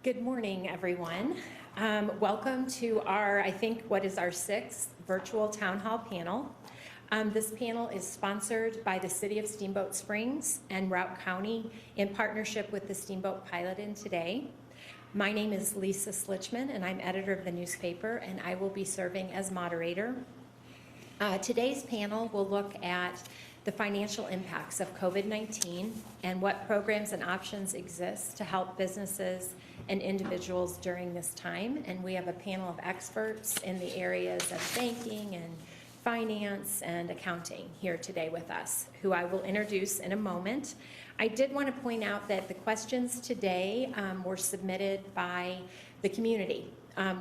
Good morning, everyone. Welcome to I think, what is our 6th virtual town hall panel. This panel is sponsored by the City of Steamboat Springs and Routt County in partnership with the Steamboat Pilot in Today. My name is Lisa Slitchman, and I'm editor of the newspaper, and I will be serving as moderator. Today's panel will look at the financial impacts of COVID-19 and what programs and options exist to help businesses and individuals during this time. And we have a panel of experts in the areas of banking and finance and accounting here today with us, who I will introduce in a moment. I did want to point out that the questions today were submitted by the community.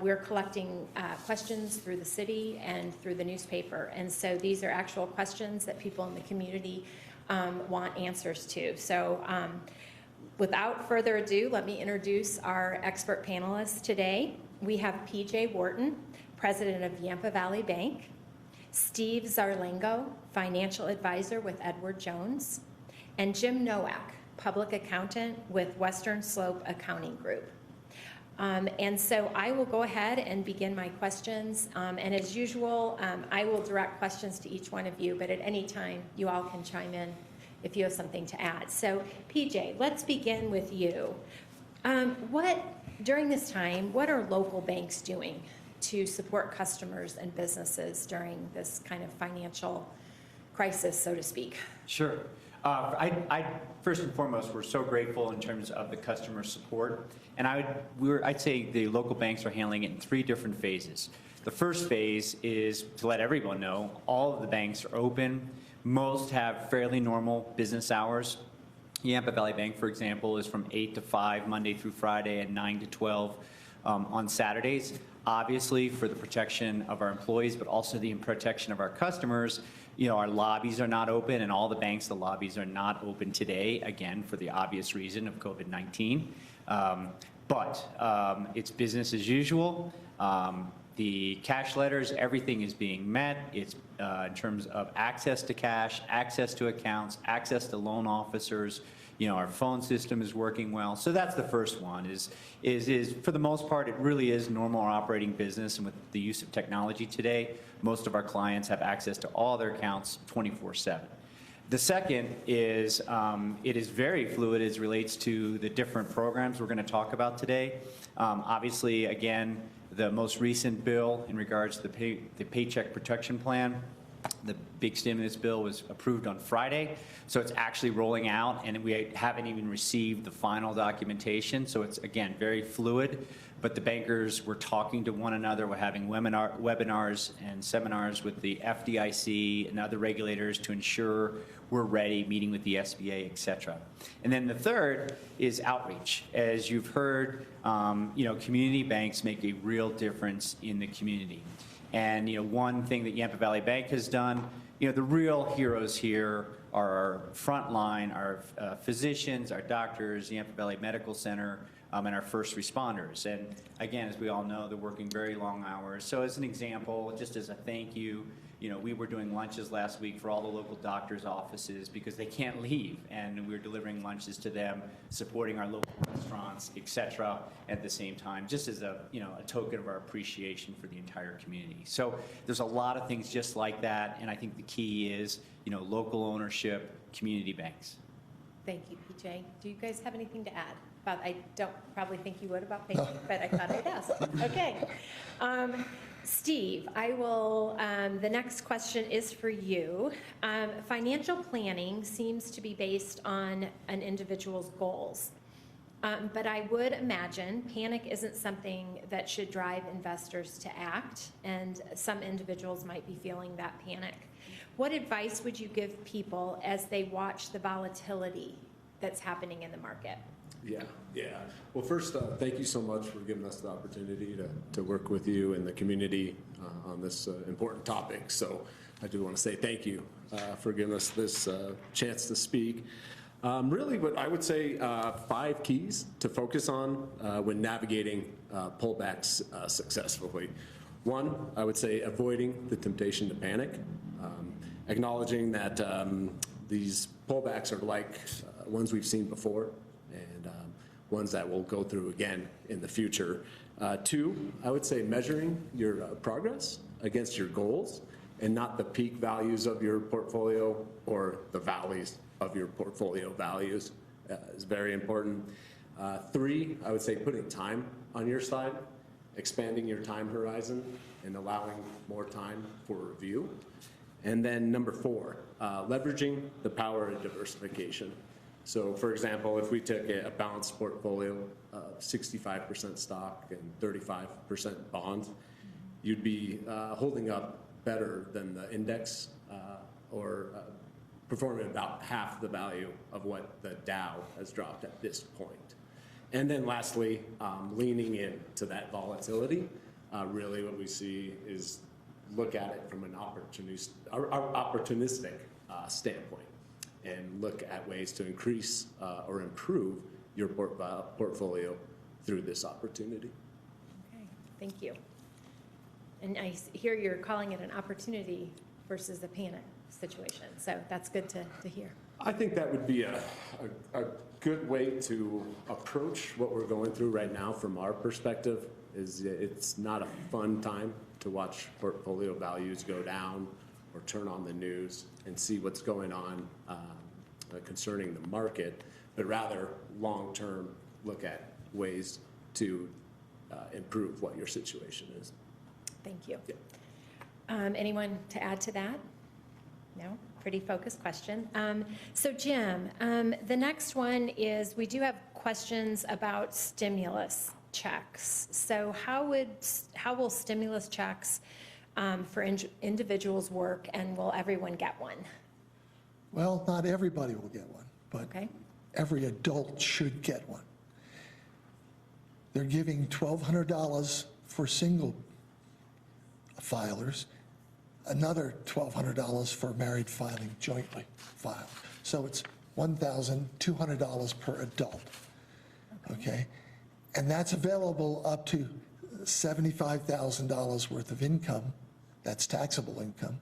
We're collecting questions through the city and through the newspaper, and so these are actual questions that people in the community want answers to. So without further ado, let me introduce our expert panelists today. We have PJ Wharton, president of Yampa Valley Bank, Steve Zarlengo, financial advisor with Edward Jones, and Jim Nowak, public accountant with Western Slope Accounting Group. And so I will go ahead and begin my questions. And as usual, I will direct questions to each one of you, but at any time, you all can chime in if you have something to add. So PJ, let's begin with you. During this time, what are local banks doing to support customers and businesses during this kind of financial crisis, so to speak? Sure. First and foremost, we're so grateful in terms of the customer support. And I'd say the local banks are handling it in 3 different phases. The first phase is to let everyone know all of the banks are open. Most have fairly normal business hours. Yampa Valley Bank, for example, is from 8 to 5, Monday through Friday, and 9 to 12 on Saturdays. Obviously, for the protection of our employees, but also the protection of our customers, our lobbies are not open, and all the banks, the lobbies are not open today, again, for the obvious reason of COVID-19. But it's business as usual. The cash letters, everything is being met. It's in terms of access to cash, access to accounts, access to loan officers. Our phone system is working well. So that's the first one, is for the most part, it really is normal operating business. And with the use of technology today, most of our clients have access to all their accounts 24/7. The second is it is very fluid as it relates to the different programs we're going to talk about today. Obviously, again, the most recent bill in regards to the Paycheck Protection Plan, the big stimulus bill was approved on Friday, so it's actually rolling out, and we haven't even received the final documentation, so it's, again, very fluid. But the bankers were talking to one another. We're having webinars and seminars with the FDIC and other regulators to ensure we're ready, meeting with the SBA, et cetera. And then the third is outreach. As you've heard, community banks make a real difference in the community. And one thing that Yampa Valley Bank has done, the real heroes here are our frontline, our physicians, our doctors, Yampa Valley Medical Center, and our first responders. And again, as we all know, they're working very long hours. So as an example, just as a thank you, we were doing lunches last week for all the local doctors' offices because they can't leave, and we were delivering lunches to them, supporting our local restaurants, et cetera, at the same time, just as a token of our appreciation for the entire community. So there's a lot of things just like that, and I think the key is local ownership, community banks. Thank you, PJ. Do you guys have anything to add? I don't probably think you would about Paycheck, but I thought I'd ask. Okay. Steve, the next question is for you. Financial planning seems to be based on an individual's goals. But I would imagine panic isn't something that should drive investors to act, and some individuals might be feeling that panic. What advice would you give people as they watch the volatility that's happening in the market? Yeah. Well, first, thank you so much for giving us the opportunity to work with you and the community on this important topic. So I do want to say thank you for giving us this chance to speak. Really, what I would say 5 keys to focus on when navigating pullbacks successfully. 1, I would say avoiding the temptation to panic, acknowledging that these pullbacks are like ones we've seen before, and ones that we'll go through again in the future. Two, I would say measuring your progress against your goals and not the peak values of your portfolio or the valleys of your portfolio values is very important. Three, I would say putting time on your side, expanding your time horizon and allowing more time for review. And then number four, leveraging the power of diversification. So for example, if we took a balanced portfolio of 65% stock and 35% bonds, you'd be holding up better than the index or performing about half the value of what the Dow has dropped at this point. And then lastly, leaning into that volatility. Really what we see is look at it from an opportunistic standpoint and look at ways to increase or improve your portfolio through this opportunity. Okay, thank you. And I hear you're calling it an opportunity versus a panic situation, so that's good to hear. I think that would be a good way to approach what we're going through right now from our perspective. Is it's not a fun time to watch portfolio values go down or turn on the news and see what's going on concerning the market, but rather long-term look at ways to improve what your situation is. Thank you. Yeah. Anyone to add to that? No? Pretty focused question. So Jim, the next one is we do have questions about stimulus checks. So how will stimulus checks for individuals work, and will everyone get one? Well, not everybody will get one, but Okay. every adult should get one. They're giving $1,200 for single filers, another $1,200 for married filing jointly filed. So it's $1,200 per adult, okay? And that's available up to $75,000 worth of income, that's taxable income,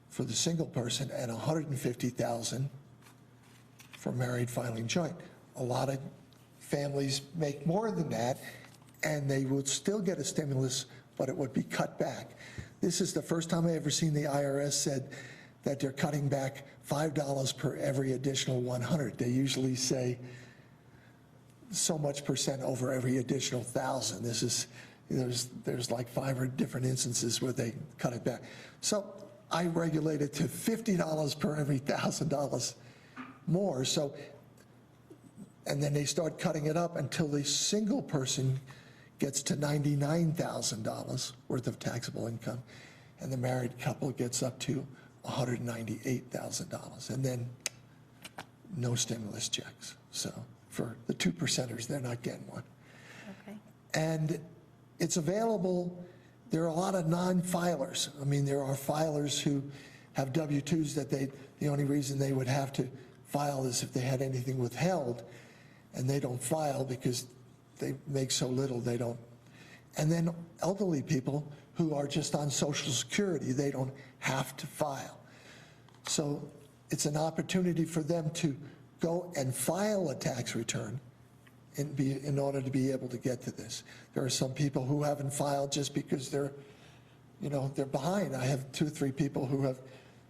for the single person, and $150,000 for married filing joint. A lot of families make more than that, and they would still get a stimulus, but it would be cut back. This is the first time I ever seen the IRS said that they're cutting back $5 per every additional 100. They usually say so much percent over every additional 1,000. This is, there's like 5 different instances where they cut it back. So I regulate it to $50 per every $1,000 more. So, and then they start cutting it up until the single person gets to $99,000 worth of taxable income, and the married couple gets up to $198,000, and then no stimulus checks. So for the 2%ers, they're not getting one. Okay. And it's available. There are a lot of non-filers. I mean, there are filers who have W-2s that the only reason they would have to file is if they had anything withheld, and they don't file because they make so little they don't. And then elderly people who are just on Social Security, they don't have to file. So it's an opportunity for them to go and file a tax return in order to be able to get to this. There are some people who haven't filed just because they're behind. I have 2 or 3 people who have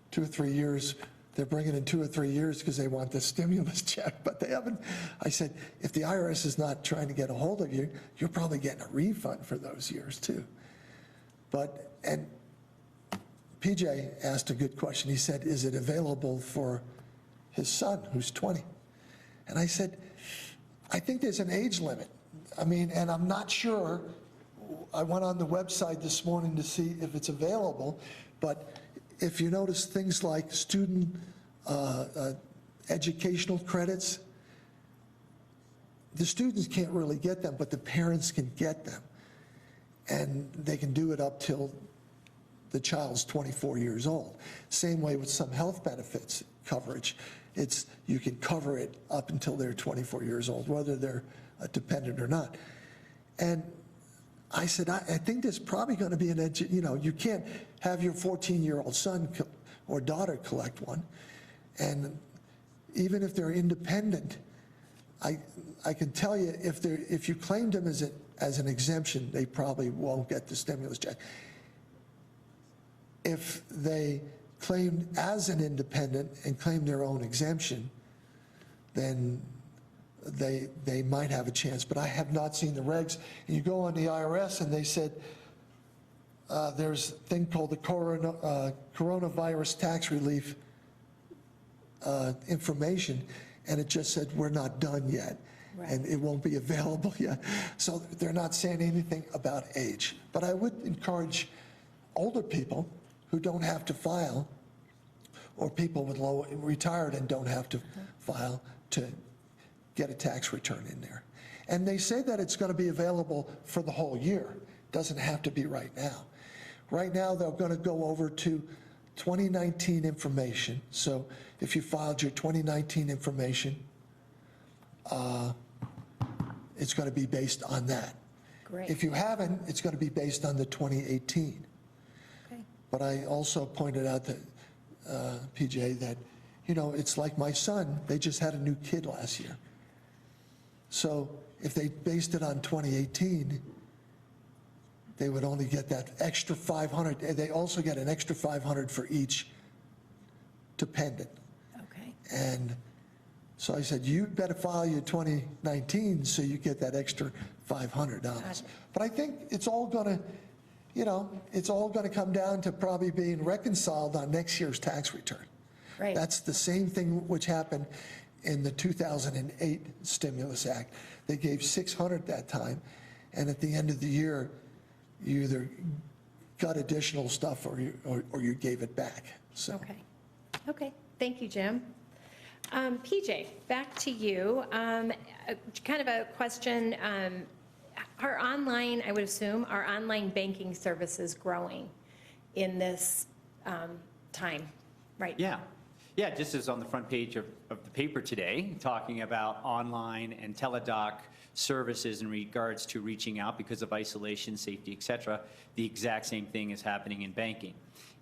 2 or 3 years. They're bringing in 2 or 3 years because they want the stimulus check, but they haven't. I said, if the IRS is not trying to get a hold of you, you're probably getting a refund for those years too. But, and PJ asked a good question. He said, is it available for his son who's 20? And I said, I think there's an age limit. I mean, and I'm not sure. I went on the website this morning to see if it's available, but if you notice things like student educational credits, the students can't really get them, but the parents can get them. And they can do it up till the child's 24 years old. Same way with some health benefits coverage. You can cover it up until they're 24 years old, whether they're a dependent or not. And I said, I think there's probably going to be you can't have your 14-year-old son or daughter collect one. And even if they're independent, I can tell you, if you claimed them as an exemption, they probably won't get the stimulus check. If they claimed as an independent and claimed their own exemption, then they might have a chance, but I have not seen the regs. And you go on the IRS and they said there's a thing called the coronavirus tax relief information, and it just said we're not done yet. Right. And it won't be available yet. So they're not saying anything about age. But I would encourage older people who don't have to file, or people with low retired and don't have to file, to get a tax return in there. And they say that it's going to be available for the whole year. It doesn't have to be right now. Right now, they're going to go over to 2019 information. So if you filed your 2019 information, it's going to be based on that. Great. If you haven't, it's going to be based on the 2018. Okay. But I also pointed out that, PJ, that, it's like my son, they just had a new kid last year. So if they based it on 2018, they would only get that extra 500. They also get an extra 500 for each dependent. Okay. And so I said, you better file your 2019 so you get that extra $500. But I think it's all going to, it's all going to come down to probably being reconciled on next year's tax return. Right. That's the same thing which happened in the 2008 Stimulus Act. They gave $600 that time, and at the end of the year, you either got additional stuff or you gave it back. So. Okay. Thank you, Jim. PJ, back to you. Kind of a question. Our online, I would assume, our online banking services growing in this time, right? Yeah, just as on the front page of the paper today, talking about online and teledoc services in regards to reaching out because of isolation, safety, et cetera. The exact same thing is happening in banking.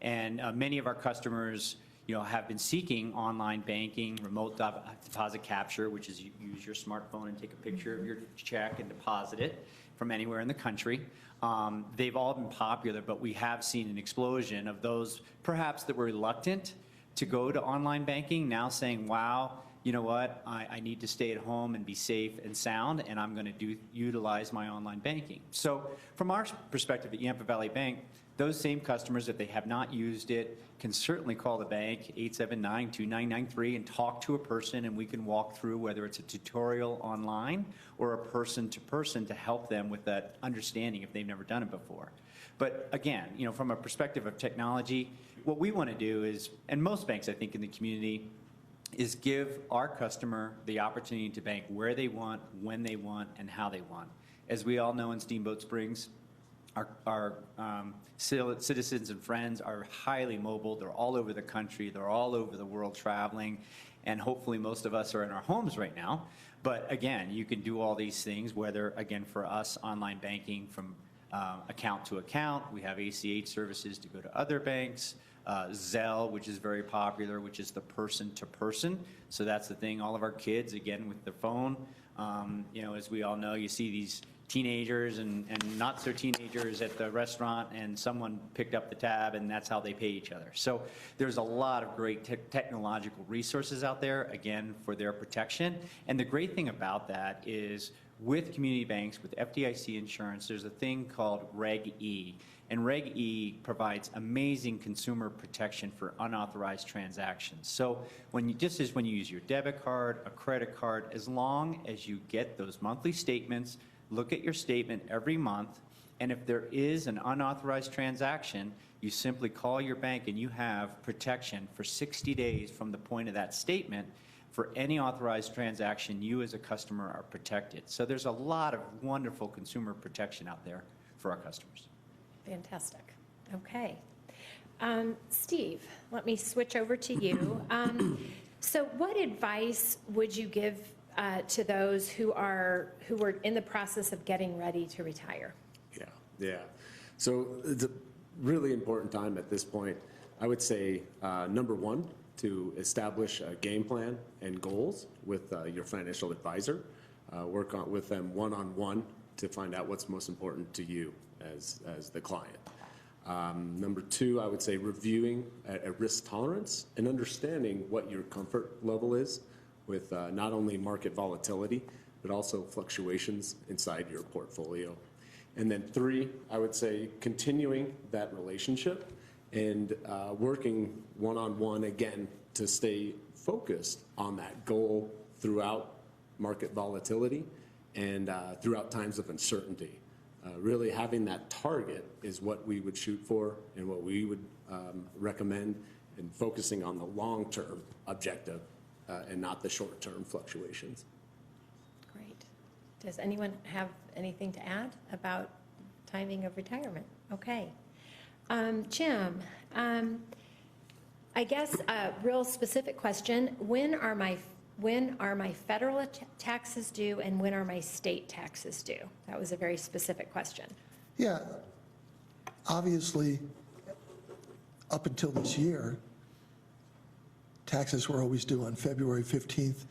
And many of our customers have been seeking online banking, remote deposit capture, which is you use your smartphone and take a picture of your check and deposit it from anywhere in the country. They've all been popular, but we have seen an explosion of those perhaps that were reluctant to go to online banking, now saying, wow, you know what, I need to stay at home and be safe and sound, and I'm going to utilize my online banking. So from our perspective at Yampa Valley Bank, those same customers, if they have not used it, can certainly call the bank, 879-2993, and talk to a person, and we can walk through whether it's a tutorial online or a person-to-person to help them with that understanding if they've never done it before. But again, from a perspective of technology, what we want to do is, and most banks I think in the community, is give our customer the opportunity to bank where they want, when they want, and how they want. As we all know in Steamboat Springs, our citizens and friends are highly mobile. They're all over the country. They're all over the world traveling. And hopefully most of us are in our homes right now. But again, you can do all these things, whether, again, for us, online banking from account to account. We have ACH services to go to other banks. Zelle, which is very popular, which is the person-to-person. So that's the thing. All of our kids, again, with their phone, as we all know, you see these teenagers and not so teenagers at the restaurant, and someone picked up the tab, and that's how they pay each other. So there's a lot of great technological resources out there, again, for their protection. And the great thing about that is with community banks, with FDIC insurance, there's a thing called Reg E. And Reg E provides amazing consumer protection for unauthorized transactions. So just as when you use your debit card, a credit card, as long as you get those monthly statements, look at your statement every month, and if there is an unauthorized transaction, you simply call your bank and you have protection for 60 days from the point of that statement. For any authorized transaction, you as a customer are protected. So there's a lot of wonderful consumer protection out there for our customers. Fantastic. Okay. Steve, let me switch over to you. So what advice would you give to those who were in the process of getting ready to retire? Yeah. So it's a really important time at this point. I would say, number one, to establish a game plan and goals with your financial advisor. Work with them one-on-one to find out what's most important to you as the client. Number two, I would say reviewing a risk tolerance and understanding what your comfort level is with not only market volatility, but also fluctuations inside your portfolio. And then three, I would say continuing that relationship and working one-on-one again to stay focused on that goal throughout market volatility and throughout times of uncertainty. Really having that target is what we would shoot for and what we would recommend, and focusing on the long-term objective and not the short-term fluctuations. Great. Does anyone have anything to add about timing of retirement? Okay. Jim, I guess a real specific question. When are my federal taxes due and when are my state taxes due? That was a very specific question. Yeah, obviously, up until this year, taxes were always due on February 15th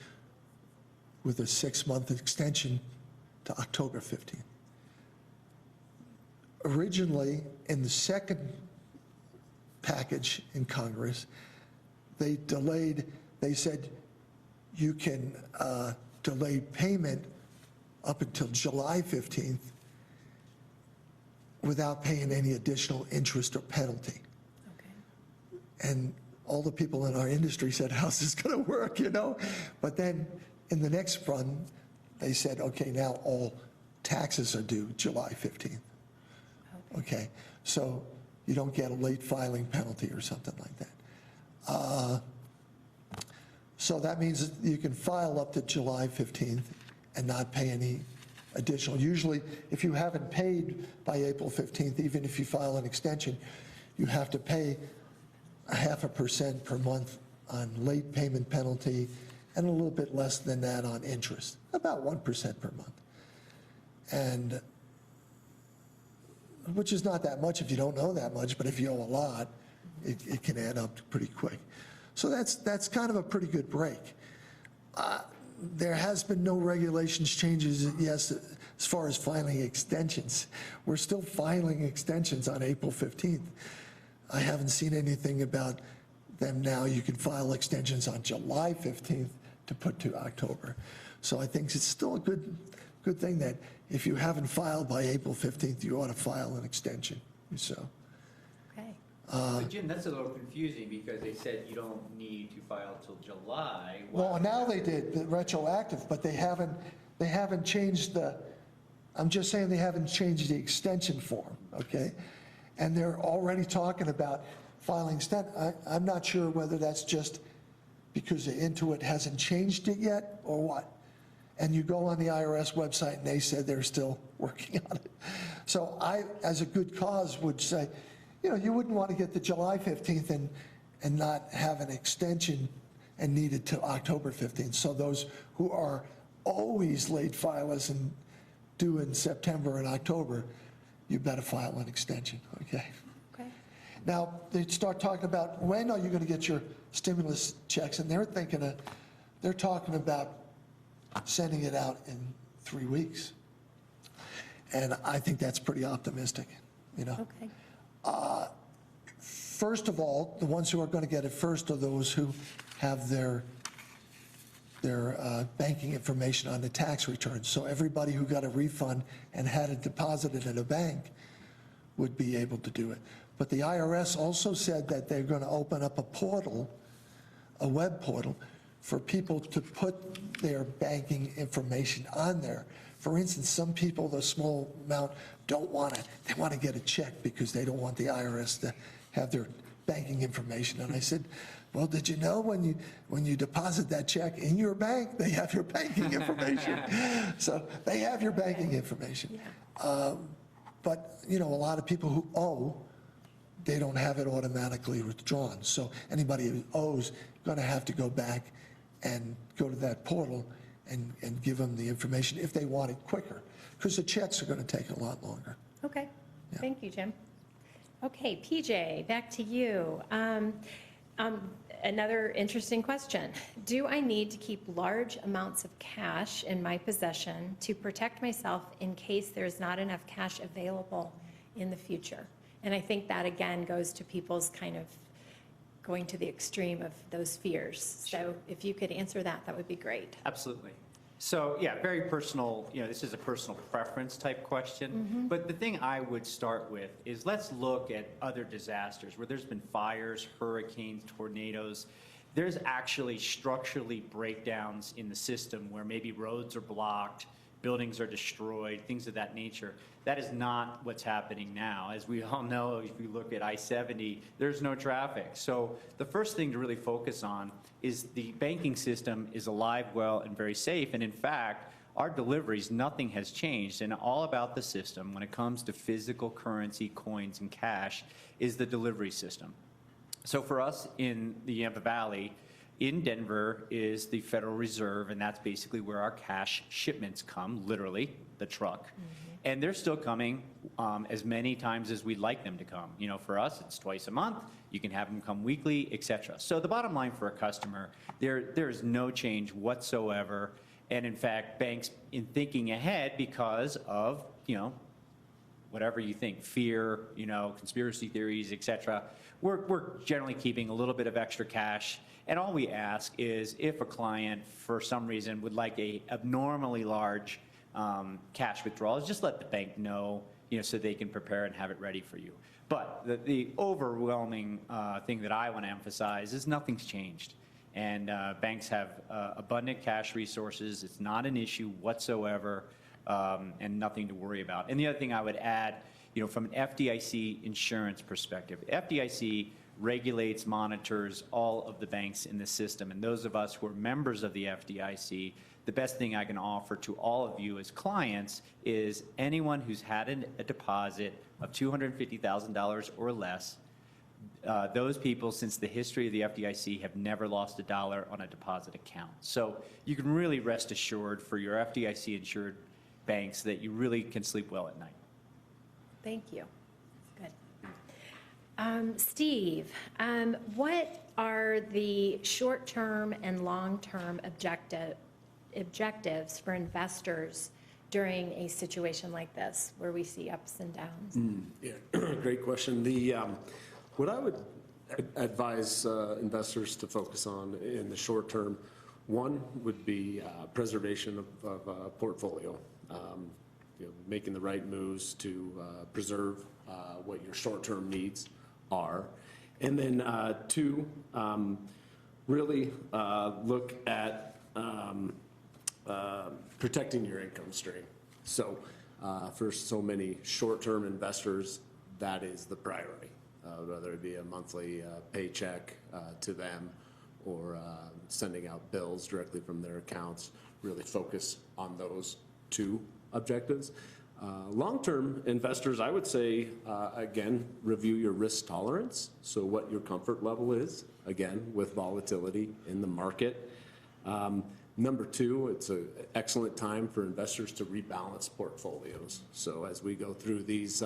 with a 6-month extension to October 15th. Originally, in the second package in Congress, they said you can delay payment up until July 15th without paying any additional interest or penalty. Okay. And all the people in our industry said, how's this going to work, you know? But then in the next run, they said, okay, now all taxes are due July 15th. Okay, so you don't get a late filing penalty or something like that. So that means that you can file up to July 15th and not pay any additional. Usually, if you haven't paid by April 15th, even if you file an extension, you have to pay 0.5% per month on late payment penalty and a little bit less than that on interest, about 1% per month. And which is not that much if you don't know that much, but if you owe a lot, it can add up pretty quick. So that's kind of a pretty good break. There has been no regulations changes, yes, as far as filing extensions. We're still filing extensions on April 15th. I haven't seen anything about them now. You can file extensions on July 15th to put to October. So I think it's still a good thing that if you haven't filed by April 15th, you ought to file an extension, so. Okay. But Jim, that's a little confusing because they said you don't need to file till July. Well, now they did, the retroactive, but they haven't changed I'm just saying they haven't changed the extension form, okay? And they're already talking about filing I'm not sure whether that's just because the Intuit hasn't changed it yet or what. And you go on the IRS website and they said they're still working on it. So I, as a good cause, would say, you know, you wouldn't want to get to July 15th and not have an extension and need it to October 15th. So those who are always late filers and due in September and October, you better file an extension, okay? Okay. Now, they start talking about when are you going to get your stimulus checks, and they're talking about sending it out in 3 weeks. And I think that's pretty optimistic, you know. Okay. First of all, the ones who are going to get it first are those who have their banking information on the tax returns. So everybody who got a refund and had it deposited in a bank would be able to do it. But the IRS also said that they're going to open up a portal, a web portal, for people to put their banking information on there. For instance, some people, the small amount, they want to get a check because they don't want the IRS to have their banking information. And I said, well, did you know when you deposit that check in your bank, they have your banking information. So they have your banking information. But, you know, a lot of people who owe, they don't have it automatically withdrawn. So anybody who owes is going to have to go back and go to that portal and give them the information if they want it quicker, because the checks are going to take a lot longer. Okay. Yeah. Thank you, Jim. Okay, PJ, back to you. Another interesting question. Do I need to keep large amounts of cash in my possession to protect myself in case there's not enough cash available in the future? And I think that, again, goes to people's kind of going to the extreme of those fears. So if you could answer that, that would be great. Absolutely. So yeah, very personal, this is a personal preference type question. But the thing I would start with is let's look at other disasters where there's been fires, hurricanes, tornadoes. There's actually structurally breakdowns in the system where maybe roads are blocked, buildings are destroyed, things of that nature. That is not what's happening now. As we all know, if you look at I-70, there's no traffic. So the first thing to really focus on is the banking system is alive, well, and very safe. And in fact, our deliveries, nothing has changed. And all about the system when it comes to physical currency, coins, and cash is the delivery system. So for us in the Yampa Valley, in Denver is the Federal Reserve, and that's basically where our cash shipments come, literally, the truck. And they're still coming as many times as we'd like them to come. For us, it's twice a month. You can have them come weekly, et cetera. So the bottom line for a customer, there is no change whatsoever. And in fact, banks, in thinking ahead because of, whatever you think, fear, conspiracy theories, et cetera, we're generally keeping a little bit of extra cash. And all we ask is if a client, for some reason, would like a abnormally large cash withdrawals, just let the bank know, so they can prepare and have it ready for you. But the overwhelming thing that I want to emphasize is nothing's changed. And banks have abundant cash resources. It's not an issue whatsoever, and nothing to worry about. And the other thing I would add, from an FDIC insurance perspective, FDIC regulates, monitors all of the banks in the system. And those of us who are members of the FDIC, the best thing I can offer to all of you as clients is anyone who's had a deposit of $250,000 or less, those people, since the history of the FDIC, have never lost a dollar on a deposit account. So you can really rest assured for your FDIC-insured banks that you really can sleep well at night. Thank you. Good. Steve, what are the short-term and long-term objectives for investors during a situation like this where we see ups and downs? Yeah, great question. What I would advise investors to focus on in the short term, one would be preservation of a portfolio, making the right moves to preserve what your short-term needs are. And then two, really look at protecting your income stream. So for so many short-term investors, that is the priority, whether it be a monthly paycheck to them or sending out bills directly from their accounts. Really focus on those two objectives. Long-term investors, I would say, again, review your risk tolerance. So what your comfort level is, again, with volatility in the market. Number two, it's an excellent time for investors to rebalance portfolios. So as we go through these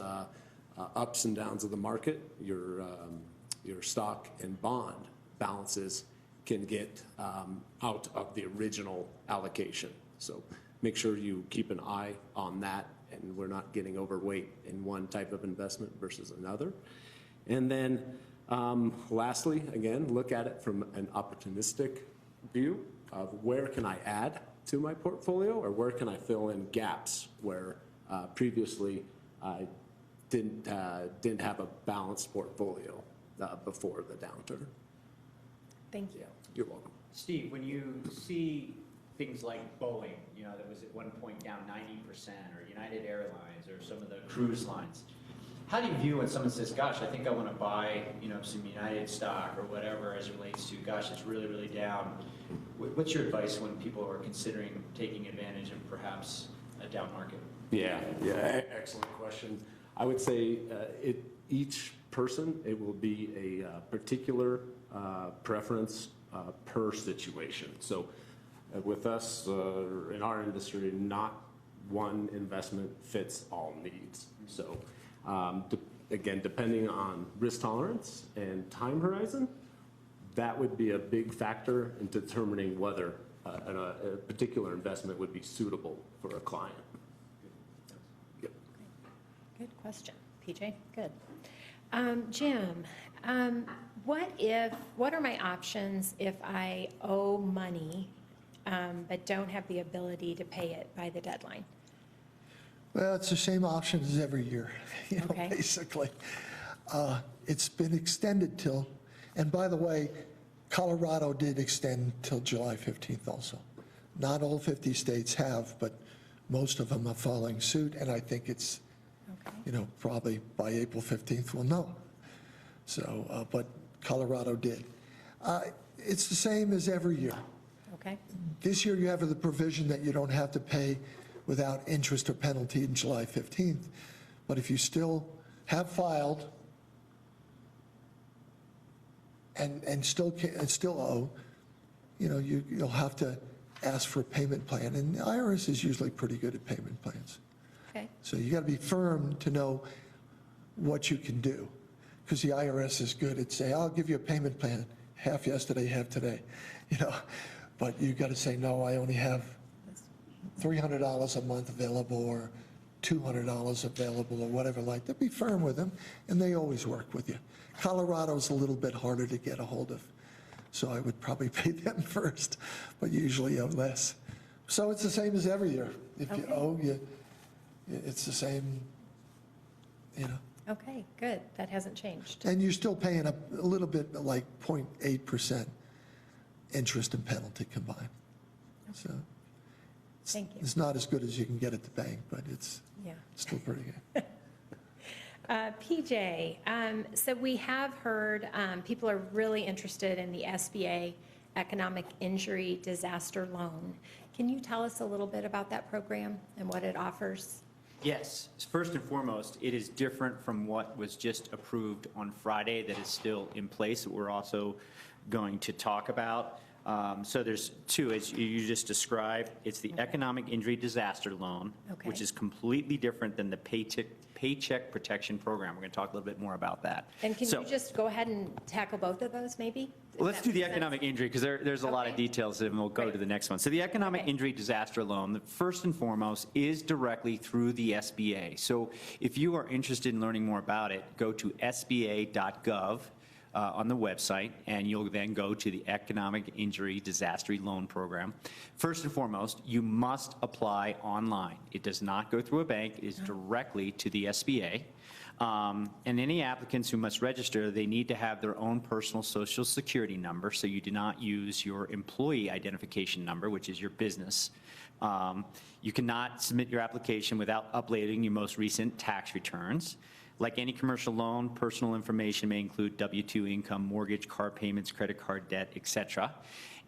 ups and downs of the market, your stock and bond balances can get out of the original allocation. So make sure you keep an eye on that, and we're not getting overweight in one type of investment versus another. And then lastly, again, look at it from an opportunistic view of where can I add to my portfolio, or where can I fill in gaps where previously I didn't have a balanced portfolio before the downturn. Thank you. You're welcome. Steve, when you see things like Boeing, that was at one point down 90%, or United Airlines, or some of the cruise lines, how do you view when someone says, gosh, I think I want to buy, some United stock or whatever as it relates to, gosh, it's really, really down. What's your advice when people are considering taking advantage of perhaps a down market? Yeah, excellent question. I would say each person, it will be a particular preference per situation. So with us in our industry, not one investment fits all needs. So again, depending on risk tolerance and time horizon, that would be a big factor in determining whether a particular investment would be suitable for a client. Yep. Good question. PJ, good. Jim, what are my options if I owe money but don't have the ability to pay it by the deadline? Well, it's the same option as every year, Okay. basically. It's been extended till, and by the way, Colorado did extend till July 15th also. Not all 50 states have, but most of them are following suit, and I think it's, Okay. probably by April 15th we'll know. So, but Colorado did. It's the same as every year. Okay. This year you have the provision that you don't have to pay without interest or penalty in July 15th, but if you still have filed and still owe, you'll have to ask for a payment plan, and the IRS is usually pretty good at payment plans. Okay. So you got to be firm to know what you can do, because the IRS is good at saying, I'll give you a payment plan, half yesterday, half today, but you got to say, no, I only have $300 a month available or $200 available or whatever like that. Be firm with them, and they always work with you. Colorado's a little bit harder to get a hold of, so I would probably pay them first, but usually less. So it's the same as every year. If you owe, it's the same, Okay, good. That hasn't changed. And you're still paying a little bit like 0.8% interest and penalty combined. So Thank you. it's not as good as you can get at the bank, but it's Yeah. still pretty good. PJ, so we have heard people are really interested in the SBA Economic Injury Disaster Loan. Can you tell us a little bit about that program and what it offers? Yes. First and foremost, it is different from what was just approved on Friday that is still in place that we're also going to talk about. So there's two, as you just described. It's the Economic Injury Disaster Loan, Okay. which is completely different than the Paycheck Protection Program. We're going to talk a little bit more about that. And can So- you just go ahead and tackle both of those, maybe? Well, let's do the economic injury, because there's a lot of Okay. details, and we'll go Great. to the next one. So the economic Okay. injury disaster loan, the first and foremost, is directly through the SBA. So if you are interested in learning more about it, go to sba.gov on the website, and you'll then go to the Economic Injury Disaster Loan Program. First and foremost, you must apply online. It does not go through a bank. It is directly to the SBA. And any applicants who must register, they need to have their own personal social security number, so you do not use your employee identification number, which is your business. You cannot submit your application without uploading your most recent tax returns. Like any commercial loan, personal information may include W-2 income, mortgage, car payments, credit card debt, etc.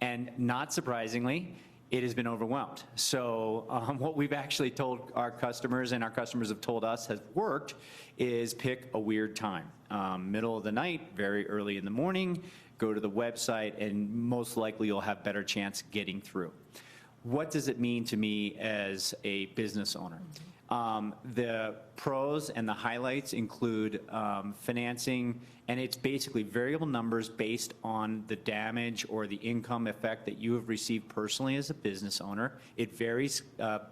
And not surprisingly, it has been overwhelmed. So what we've actually told our customers, and our customers have told us has worked, is pick a weird time. Middle of the night, very early in the morning, go to the website, and most likely you'll have better chance getting through. What does it mean to me as a business owner? The pros and the highlights include financing, and it's basically variable numbers based on the damage or the income effect that you have received personally as a business owner. It varies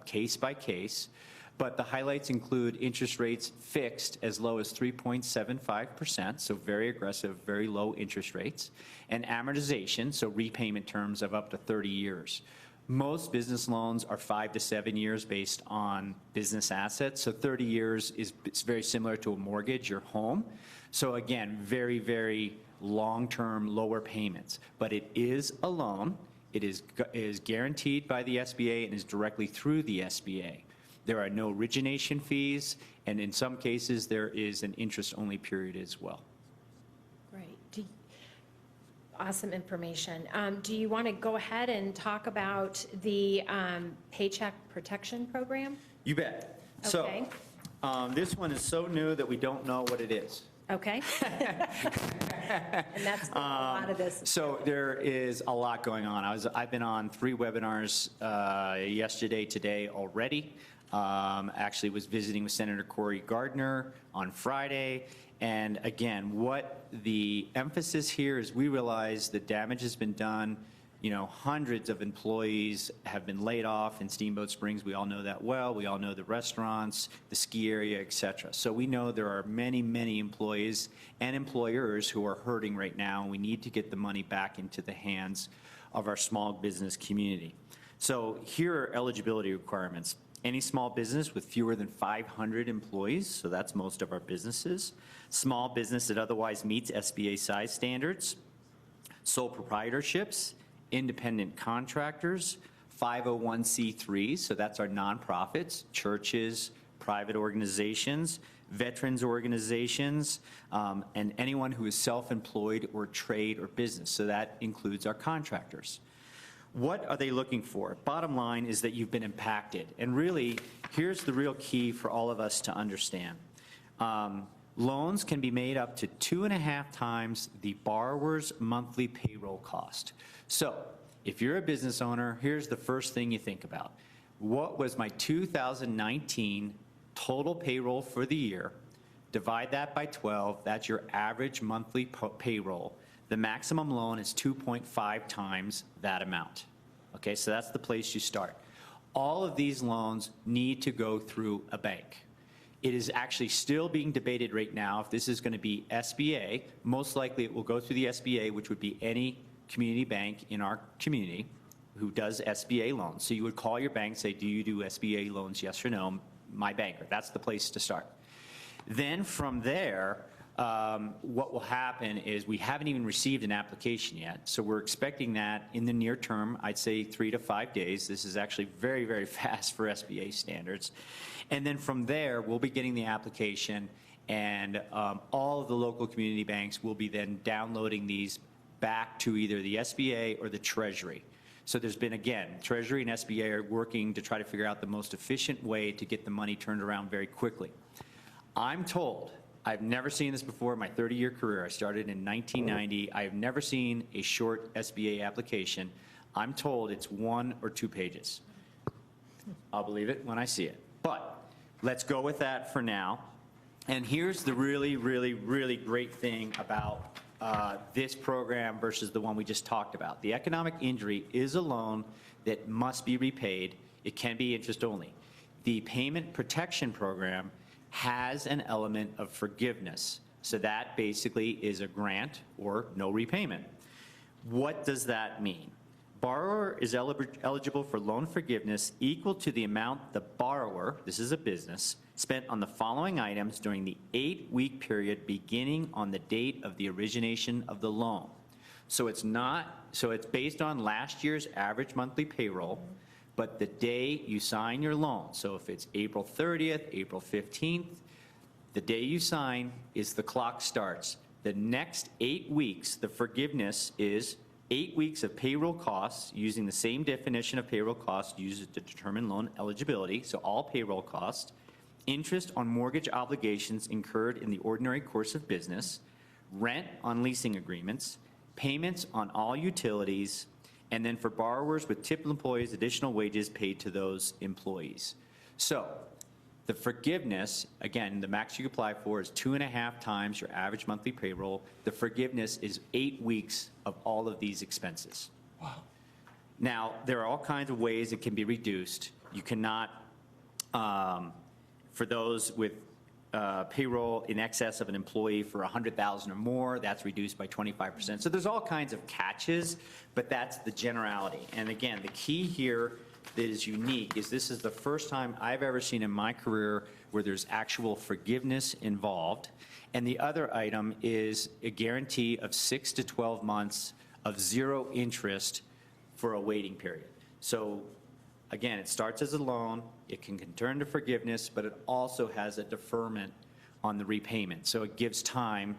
case by case, but the highlights include interest rates fixed as low as 3.75%, so very aggressive, very low interest rates, and amortization, so repayment terms of up to 30 years. Most business loans are 5 to 7 years based on business assets. So 30 years is very similar to a mortgage, your home. So again, very, very long-term, lower payments. But it is a loan. It is guaranteed by the SBA and is directly through the SBA. There are no origination fees, and in some cases, there is an interest-only period as well. Great. Awesome information. Do you want to go ahead and talk about the Paycheck Protection Program? You bet. Okay. So this one is so new that we don't know what it is. Okay. And that's a lot of this. So there is a lot going on. I've been on 3 webinars yesterday, today already. Actually was visiting with Senator Cory Gardner on Friday. And again, what the emphasis here is we realize the damage has been done. You know, hundreds of employees have been laid off in Steamboat Springs. We all know that well. We all know the restaurants, the ski area, et cetera. So we know there are many, many employees and employers who are hurting right now, and we need to get the money back into the hands of our small business community. So here are eligibility requirements. Any small business with fewer than 500 employees, so that's most of our businesses. Small business that otherwise meets SBA size standards. Sole proprietorships, independent contractors, 501c3s, so that's our nonprofits, churches, private organizations, veterans organizations, and anyone who is self-employed or trade or business, so that includes our contractors. What are they looking for? Bottom line is that you've been impacted, and really, here's the real key for all of us to understand. Loans can be made up to 2.5 times the borrower's monthly payroll cost. So if you're a business owner, here's the first thing you think about. What was my 2019 total payroll for the year? Divide that by 12, that's your average monthly payroll. The maximum loan is 2.5 times that amount. Okay, so that's the place you start. All of these loans need to go through a bank. It is actually still being debated right now if this is going to be SBA. Most likely it will go through the SBA, which would be any community bank in our community who does SBA loans. So you would call your bank and say, do you do SBA loans, yes or no? My banker. That's the place to start. Then from there, what will happen is we haven't even received an application yet, so we're expecting that in the near term. I'd say 3 to 5 days. This is actually very, very fast for SBA standards. And then from there, we'll be getting the application, and all of the local community banks will be then downloading these back to either the SBA or the Treasury. So there's been, again, Treasury and SBA are working to try to figure out the most efficient way to get the money turned around very quickly. I'm told, I've never seen this before in my 30-year career. I started in 1990. I have never seen a short SBA application. I'm told it's 1 or 2 pages. I'll believe it when I see it. But let's go with that for now. And here's the really, really, really great thing about this program versus the one we just talked about. The economic injury is a loan that must be repaid. It can be interest only. The payment protection program has an element of forgiveness. So that basically is a grant or no repayment. What does that mean? Borrower is eligible for loan forgiveness equal to the amount the borrower, this is a business, spent on the following items during the 8-week period beginning on the date of the origination of the loan. So it's based on last year's average monthly payroll, but the day you sign your loan. So if it's April 30th, April 15th, the day you sign is the clock starts. The next 8 weeks, the forgiveness is 8 weeks of payroll costs using the same definition of payroll costs used to determine loan eligibility, so all payroll costs, interest on mortgage obligations incurred in the ordinary course of business, rent on leasing agreements, payments on all utilities, and then for borrowers with tipped employees, additional wages paid to those employees. So the forgiveness, again, the max you can apply for is 2.5 times your average monthly payroll. The forgiveness is 8 weeks of all of these expenses. Wow. Now, there are all kinds of ways it can be reduced. You cannot, for those with payroll in excess of an employee for $100,000 or more, that's reduced by 25%. So there's all kinds of catches, but that's the generality. And again, the key here that is unique is this is the first time I've ever seen in my career where there's actual forgiveness involved. And the other item is a guarantee of 6 to 12 months of 0 interest for a waiting period. So again, it starts as a loan, it can turn to forgiveness, but it also has a deferment on the repayment. So it gives time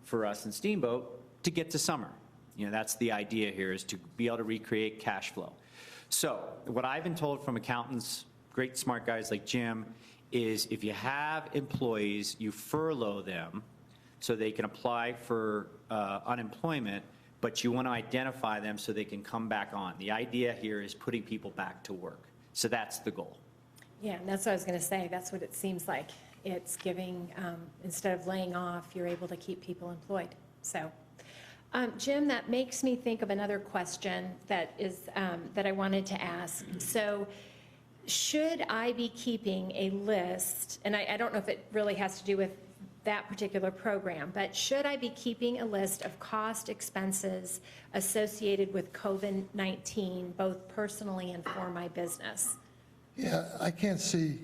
for us in Steamboat to get to summer. You know, that's the idea here, is to be able to recreate cash flow. So what I've been told from accountants, great smart guys like Jim, is if you have employees, you furlough them so they can apply for unemployment, but you want to identify them so they can come back on. The idea here is putting people back to work. So that's the goal. Yeah, and that's what I was going to say. That's what it seems like. It's giving, instead of laying off, you're able to keep people employed. So, Jim, that makes me think of another question that is, that I wanted to ask. So, should I be keeping a list, and I don't know if it really has to do with that particular program, but should I be keeping a list of cost expenses associated with COVID-19, both personally and for my business? Yeah, I can't see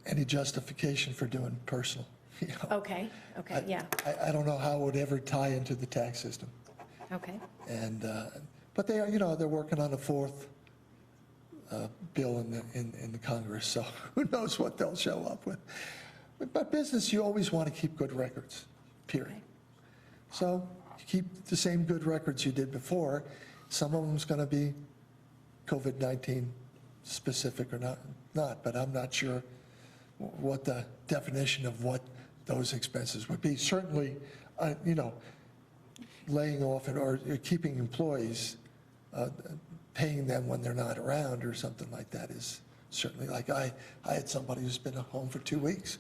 any justification for doing personal. You know? Okay, yeah, I don't know how it would ever tie into the tax system. okay, And, but they are, you know, they're working on a fourth bill in the Congress, so who knows what they'll show up with. But business, you always want to keep good records, period. Okay. So you keep the same good records you did before. Some of them's going to be COVID-19 specific or not, but I'm not sure what the definition of what those expenses would be. Certainly, you know, laying off or keeping employees, paying them when they're not around or something like that is certainly, like I had somebody who's been at home for 2 weeks,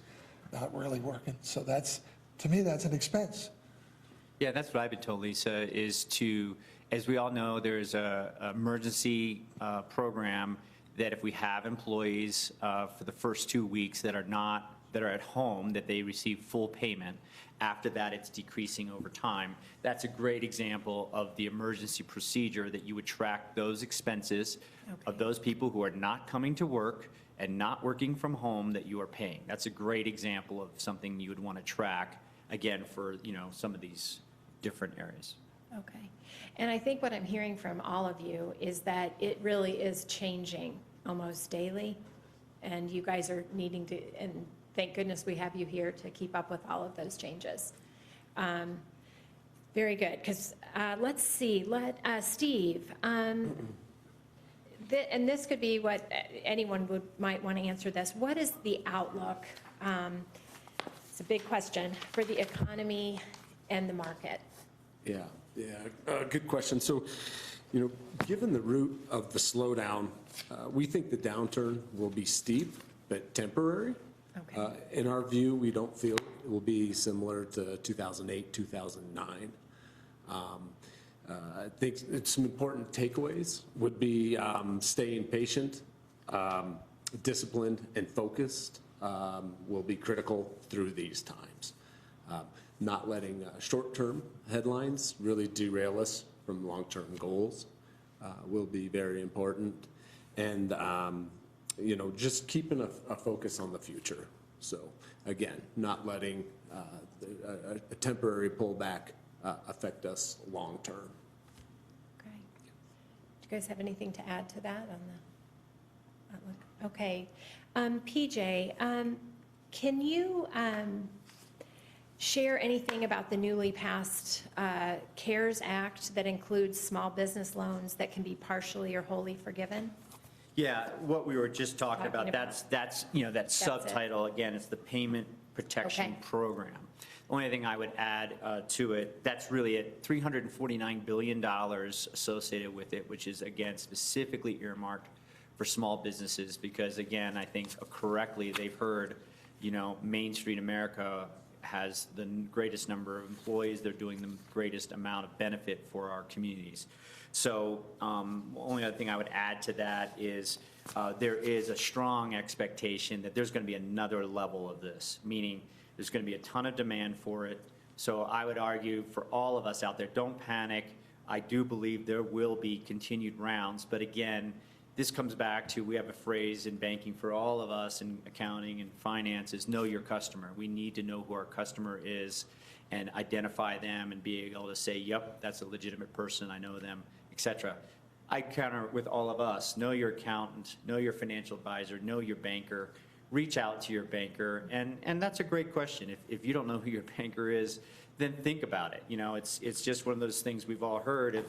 not really working. So that's, to me, that's an expense. Yeah, that's what I've been told, Lisa, is to, as we all know, there's a emergency program that if we have employees for the first 2 weeks that are at home, that they receive full payment. After that, it's decreasing over time. That's a great example of the emergency procedure that you would track those expenses of those people who are not coming to work and not working from home that you are paying. That's a great example of something you would want to track, again, for, you know, some of these different areas. okay. And I think what I'm hearing from all of you is that it really is changing almost daily, and you guys are needing to, and thank goodness we have you here to keep up with all of those changes. Very good, because let's see, Steve, and this could be what anyone might want to answer this. What is the outlook? It's a big question for the economy and the market. Yeah, good question. So, you know, given the root of the slowdown, we think the downturn will be steep but temporary. Okay. In our view, we don't feel it will be similar to 2008, 2009. I think some important takeaways would be staying patient, disciplined, and focused will be critical through these times. Not letting short-term headlines really derail us from long-term goals will be very important. And, you know, just keeping a focus on the future. So, again, not letting a temporary pullback affect us long-term. Okay. Do you guys have anything to add to that on the outlook? Okay. PJ, can you share anything about the newly passed CARES Act that includes small business loans that can be partially or wholly forgiven? Yeah, what we were just talking about, that's you know, that it. subtitle, again, it's the Payment Protection Okay. Program. The only thing I would add to it, that's really at $349 billion associated with it, which is, again, specifically earmarked for small businesses, because, again, I think correctly they've heard, you know, Main Street America has the greatest number of employees. They're doing the greatest amount of benefit for our communities. So only other thing I would add to that is there is a strong expectation that there's going to be another level of this, meaning there's going to be a ton of demand for it. So I would argue for all of us out there, don't panic. I do believe there will be continued rounds. But again, this comes back to, we have a phrase in banking for all of us in accounting and finance is know your customer. We need to know who our customer is and identify them and be able to say, yep, that's a legitimate person, I know them, etc. I counter with all of us, know your accountant, know your financial advisor, know your banker, reach out to your banker, and that's a great question. If you don't know who your banker is, then think about it. You know, it's just one of those things we've all heard.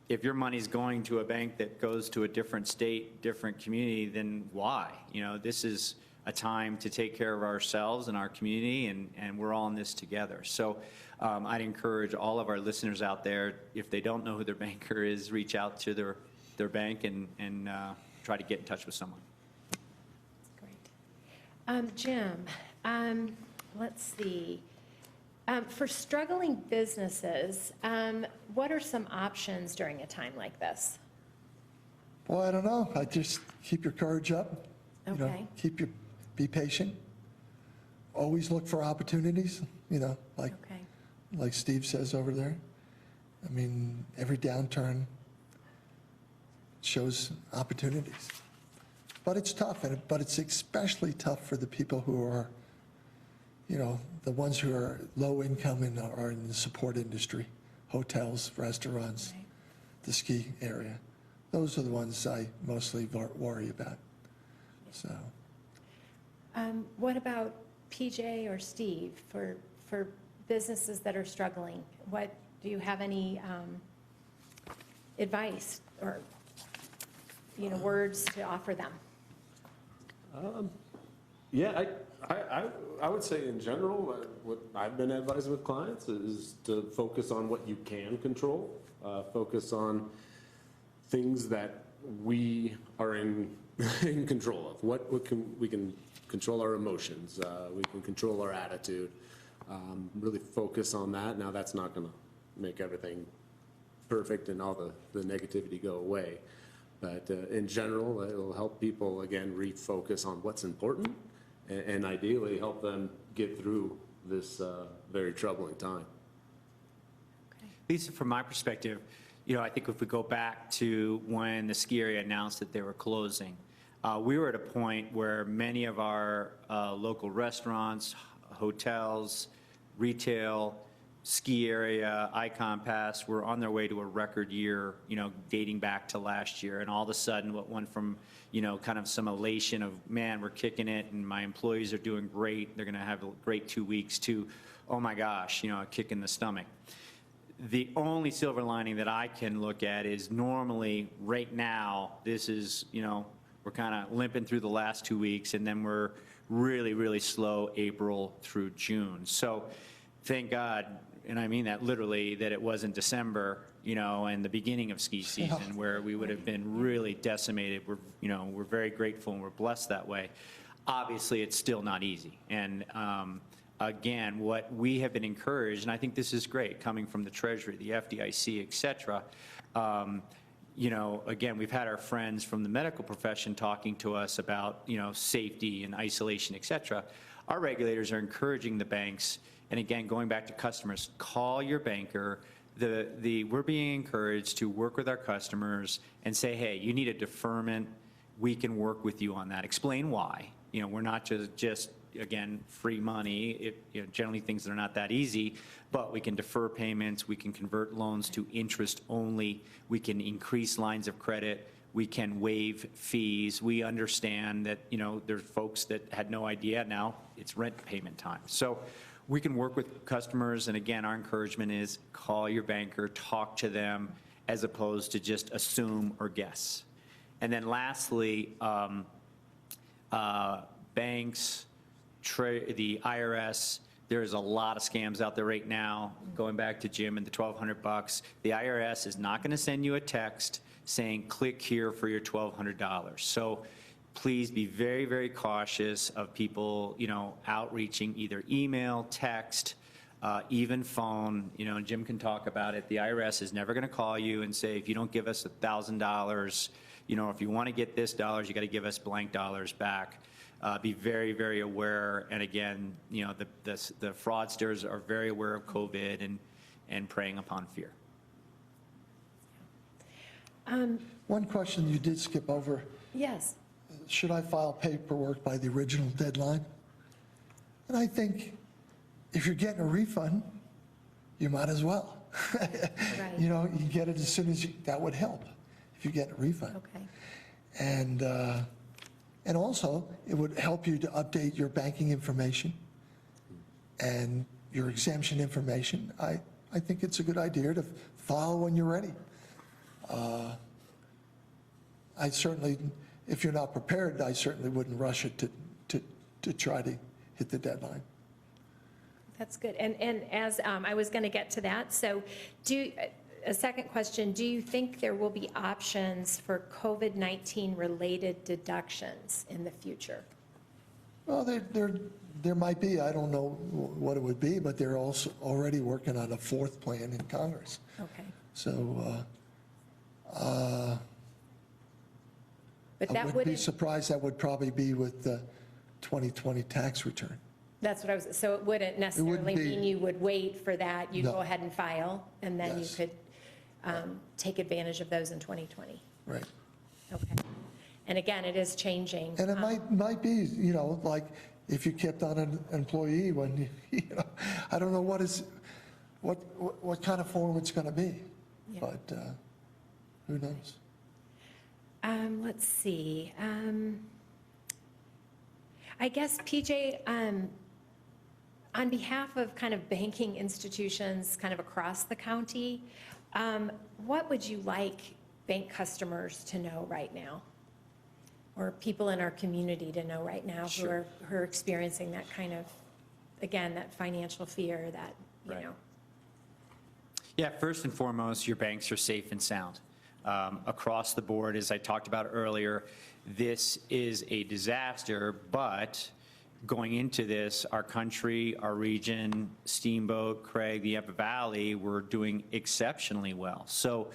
If your money's going to a bank that goes to a different state, different community, then why? You know, this is a time to take care of ourselves and our community, and we're all in this together. So I'd encourage all of our listeners out there, if they don't know who their banker is, reach out to their bank and try to get in touch with someone. Jim, let's see. For struggling businesses, what are some options during a time like this? Well, I don't know. I just keep your courage up. You know, Okay. be patient. Always look for opportunities, you know, Okay. like Steve says over there. I mean, every downturn shows opportunities. But it's tough, but it's especially tough for the people who are, you know, the ones who are low income and are in the support industry, hotels, restaurants, Right. the ski area. Those are the ones I mostly worry about. So, What about PJ or Steve for businesses that are struggling? What, do you have any advice or, you know, words to offer them? Yeah, I would say in general, what I've been advised with clients is to focus on what you can control, focus on things that we are in control of. We can control our emotions, we can control our attitude, really focus on that. Now that's not going to make everything perfect and all the negativity go away. But in general, it'll help people, again, refocus on what's important and ideally help them get through this very troubling time. Lisa, from my perspective, you know, I think if we go back to when the ski area announced that they were closing, we were at a point where many of our local restaurants, hotels, retail, ski area, Icon Pass were on their way to a record year, you know, dating back to last year. And all of a sudden, what went from, you know, kind of some elation of, man, we're kicking it and my employees are doing great, they're going to have a great 2 weeks, to, oh my gosh, you know, a kick in the stomach. The only silver lining that I can look at is normally right now, this is, you know, we're kind of limping through the last 2 weeks, and then we're really, really slow April through June. So thank God, and I mean that literally, that it wasn't December, you know, and the beginning of ski season where we would have been really decimated. We're, you know, we're very grateful and we're blessed that way. Obviously, it's still not easy. And again, what we have been encouraged, and I think this is great, coming from the Treasury, the FDIC, et cetera, you know, again, we've had our friends from the medical profession talking to us about, you know, safety and isolation, et cetera. Our regulators are encouraging the banks, and again, going back to customers, call your banker. We're being encouraged to work with our customers and say, hey, you need a deferment. We can work with you on that. Explain why. You know, we're not just again, free money. You know, generally things that are not that easy, but we can defer payments. We can convert loans to interest only. We can increase lines of credit. We can waive fees. We understand that, you know, there's folks that had no idea. Now it's rent payment time. So we can work with customers, and again, our encouragement is call your banker, talk to them, as opposed to just assume or guess. And then lastly, banks, the IRS, there's a lot of scams out there right now. Going back to Jim and the $1,200, the IRS is not going to send you a text saying click here for your $1,200. So please be very, very cautious of people, you know, outreaching either email, text, even phone. You know, and Jim can talk about it. The IRS is never going to call you and say, if you don't give us $1,000, you know, if you want to get this dollars, you got to give us blank dollars back. Be very, very aware. And again, you know, the fraudsters are very aware of COVID and preying upon fear. one question you did skip over. Yes. Should I file paperwork by the original deadline? And I think if you're getting a refund, you might as well. Right. You know, you get it as soon as that would help if you get a refund. Okay. And also, it would help you to update your banking information and your exemption information. I think it's a good idea to file when you're ready. I certainly, if you're not prepared, I certainly wouldn't rush it to try to hit the deadline. That's good. And as I was going to get to that, so a second question, do you think there will be options for COVID-19 related deductions in the future? Well, there might be, I don't know what it would be, but they're also already working on a fourth plan in Congress. Okay. So But I that wouldn't be wouldn't, surprised, that would probably be with the 2020 tax return. that's what I was, so it wouldn't necessarily be- mean you would wait for that. You No. go ahead and file, and then you Yes. could take advantage of those in 2020. Right. Okay. And again, it is changing. And it might be, like if you kept on an employee when, I don't know what kind of form it's going to be, Yeah. but who knows? Let's see. I guess, PJ, on behalf of kind of banking institutions kind of across the county, what would you like bank customers to know right now? Or people in our community to know right now who are experiencing that kind of, again, that financial fear that, you Right. know. Yeah, first and foremost, your banks are safe and sound. Across the board, as I talked about earlier, this is a disaster, but going into this, our country, our region, Steamboat, Craig, the Yampa Valley, were doing exceptionally well. So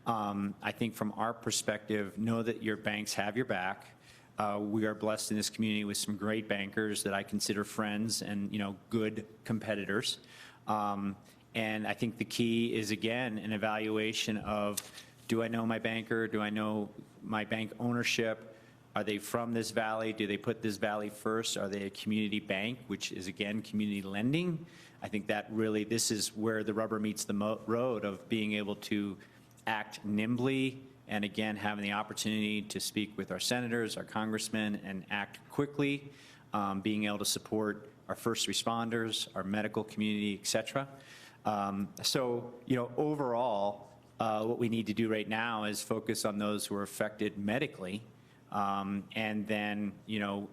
I think from our perspective, know that your banks have your back. We are blessed in this community with some great bankers that I consider friends and, good competitors. And I think the key is, again, an evaluation of, do I know my banker? Do I know my bank ownership? Are they from this valley? Do they put this valley first? Are they a community bank, which is, again, community lending? I think that really, this is where the rubber meets the road of being able to act nimbly and, again, having the opportunity to speak with our senators, our congressmen, and act quickly, being able to support our first responders, our medical community, et cetera. So, overall, what we need to do right now is focus on those who are affected medically, and then,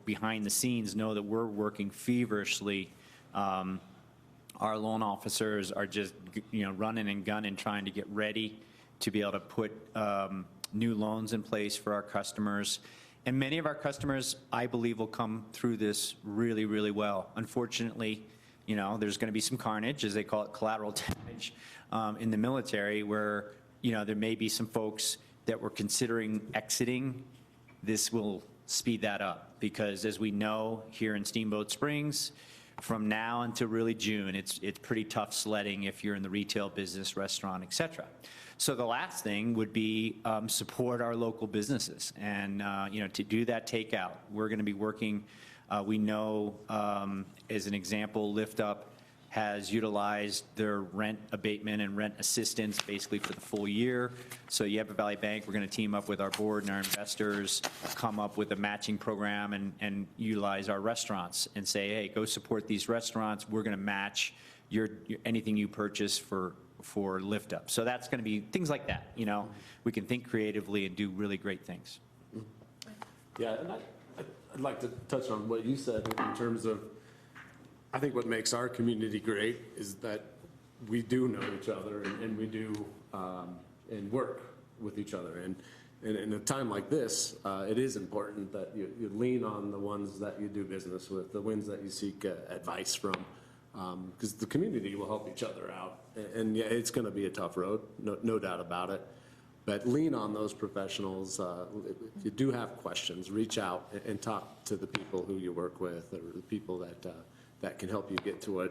behind the scenes, know that we're working feverishly. Our loan officers are just, running and gunning, trying to get ready to be able to put new loans in place for our customers. And many of our customers, I believe, will come through this really, really well. Unfortunately, there's going to be some carnage, as they call it, collateral damage, in the military, where, there may be some folks that were considering exiting. This will speed that up, because as we know here in Steamboat Springs, from now until really June, it's pretty tough sledding if you're in the retail business, restaurant, et cetera. So the last thing would be support our local businesses, and to do that takeout. We're going to be working. We know, as an example, Lift Up has utilized their rent abatement and rent assistance basically for the full year. So Yampa Valley Bank, we're going to team up with our board and our investors, come up with a matching program and utilize our restaurants and say, hey, go support these restaurants. We're going to match your anything you purchase for Lift Up. So that's going to be things like that. We can think creatively and do really great things. Yeah, and I'd like to touch on what you said in terms of, I think what makes our community great is that we do know each other, and we do and work with each other. And in a time like this, it is important that you lean on the ones that you do business with, the ones that you seek advice from, because the community will help each other out. And yeah, it's going to be a tough road, no doubt about it. But lean on those professionals. If you do have questions, reach out and talk to the people who you work with, or the people that can help you get to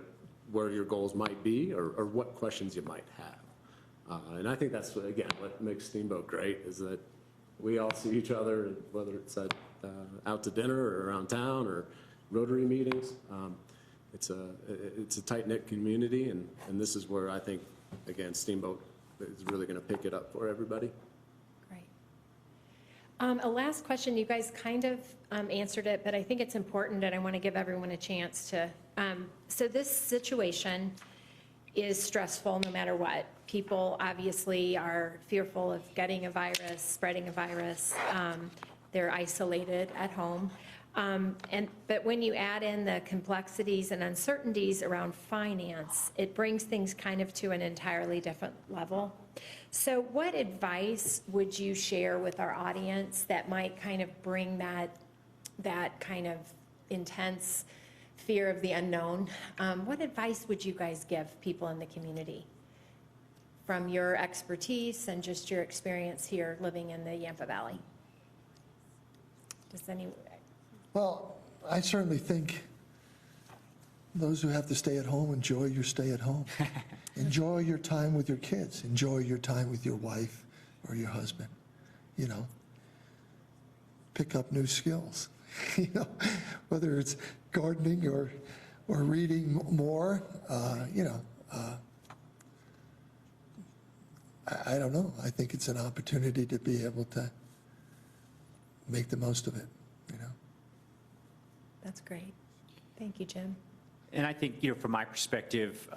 where your goals might be, or what questions you might have. And I think that's, again, what makes Steamboat great, is that we all see each other, whether it's out to dinner or around town or Rotary meetings. It's a tight-knit community, and this is where I think, again, Steamboat is really going to pick it up for everybody. Great. A last question, you guys kind of answered it, but I think it's important, and I want to give everyone a chance to. So this situation is stressful no matter what. People obviously are fearful of getting a virus, spreading a virus. They're isolated at home. But when you add in the complexities and uncertainties around finance, it brings things kind of to an entirely different level. So what advice would you share with our audience that might kind of bring that kind of intense fear of the unknown. What advice would you guys give people in the community from your expertise and just your experience here living in the Yampa Valley? Does any? Well, I certainly think those who have to stay at home, enjoy your stay at home. Enjoy your time with your kids. Enjoy your time with your wife or your husband. You know, pick up new skills. You know, whether it's gardening or reading more. I don't know. I think it's an opportunity to be able to make the most of it. You know. That's great. Thank you, Jim. And I think, from my perspective,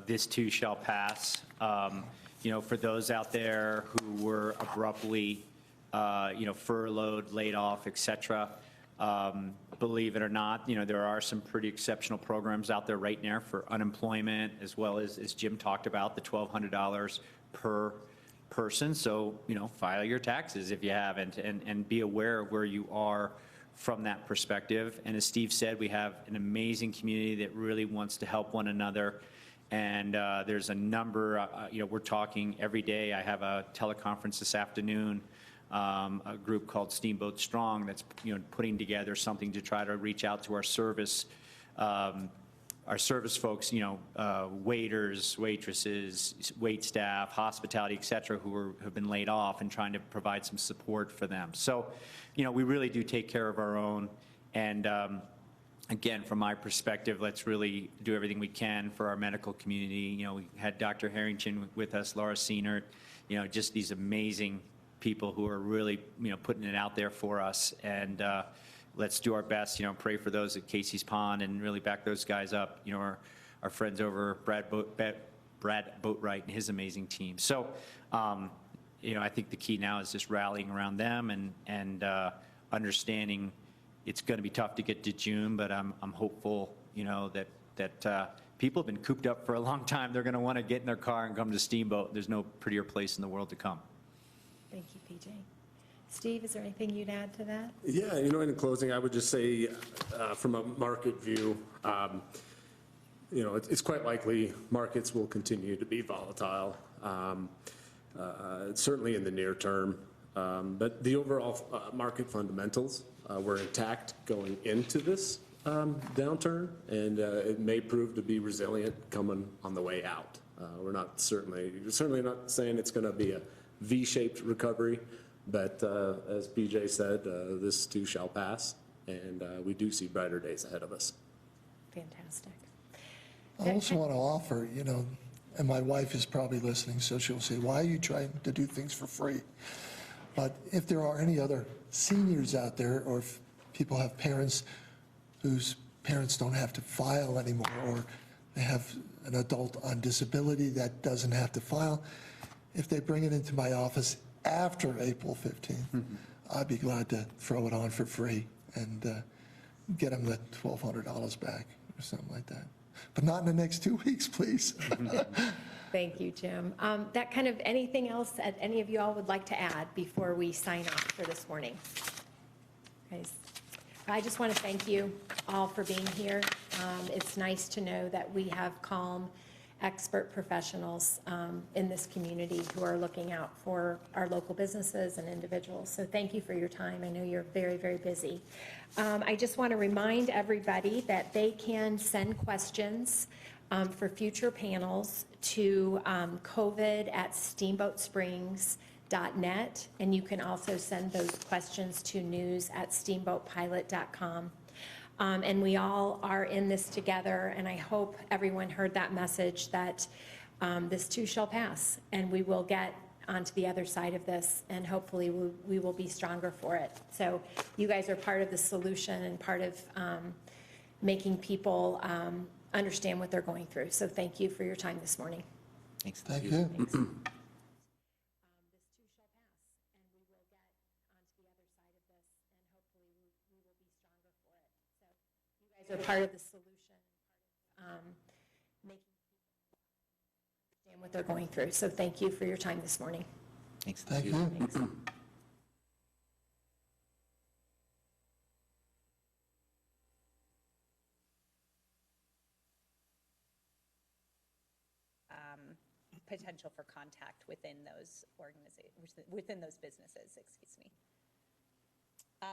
this too shall pass. For those out there who were abruptly, furloughed, laid off, et cetera, believe it or not, there are some pretty exceptional programs out there right now for unemployment, as well as Jim talked about, the $1,200 per person. So, file your taxes if you haven't, and be aware of where you are from that perspective. And as Steve said, we have an amazing community that really wants to help one another. And there's a number, we're talking every day. I have a teleconference this afternoon, a group called Steamboat Strong that's, putting together something to try to reach out to our service folks, waiters, waitresses, wait staff, hospitality, et cetera, who have been laid off, and trying to provide some support for them. So, we really do take care of our own. And again, from my perspective, let's really do everything we can for our medical community. We had Dr. Harrington with us, Laura Seenert, just these amazing people who are really, putting it out there for us. And let's do our best, pray for those at Casey's Pond and really back those guys up, our friends over Brad Boatwright and his amazing team. So, I think the key now is just rallying around them and understanding it's going to be tough to get to June, but I'm hopeful, that people have been cooped up for a long time. They're going to want to get in their car and come to Steamboat. There's no prettier place in the world to come. Thank you, PJ. Steve, is there anything you'd add to that? Yeah, in closing, I would just say, from a market view, it's quite likely markets will continue to be volatile, certainly in the near term. But the overall market fundamentals were intact going into this downturn, and it may prove to be resilient coming on the way out. We're not certainly not saying it's going to be a V-shaped recovery, but as BJ said, this too shall pass, and we do see brighter days ahead of us. Fantastic. I also want to offer, and my wife is probably listening, so she'll say, why are you trying to do things for free? But if there are any other seniors out there, or if people have parents whose parents don't have to file anymore, or they have an adult on disability that doesn't have to file, if they bring it into my office after April 15th, I'd be glad to throw it on for free and get them the $1,200 back or something like that. But not in the next 2 weeks, please. Thank you, Jim. That kind of anything else that any of you all would like to add before we sign off for this morning? Guys, I just want to thank you all for being here. It's nice to know that we have calm, expert professionals in this community who are looking out for our local businesses and individuals. So thank you for your time. I know you're very, very busy. I just want to remind everybody that they can send questions for future panels to covid@steamboatsprings.net, and you can also send those questions to news@steamboatpilot.com. And we all are in this together, and I hope everyone heard that message that this too shall pass, and we will get onto the other side of this, and hopefully we will be stronger for it. So you guys are part of the solution and part of making people understand what they're going through. So thank you for your time this morning. Thanks. Thank you. Thanks. This too shall pass, and we will get onto the other side of this, and hopefully we will be stronger for it. So you guys are part of the solution, part of making people understand what they're going through. So thank you for your time this morning. Thanks. Thank you. Thanks. potential for contact within those within those businesses, excuse me.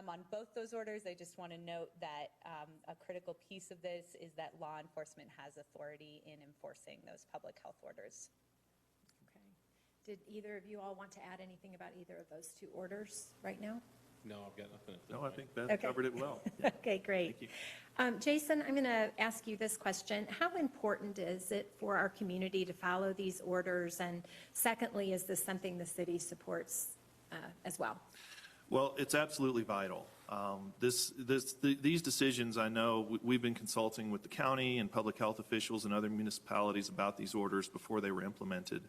On both those orders, I just want to note that a critical piece of this is that law enforcement has authority in enforcing those public health orders. Okay. Did either of you all want to add anything about either of those two orders right now? No, I've got nothing at this No, I point. think Beth Okay. covered it well. Okay, great. Thank you. Jason, I'm going to ask you this question. How important is it for our community to follow these orders? And secondly, is this something the city supports as well? Well, it's absolutely vital. These decisions, I know, we've been consulting with the county and public health officials and other municipalities about these orders before they were implemented.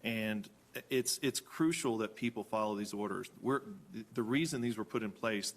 And it's crucial that people follow these orders. The reason these were put in place,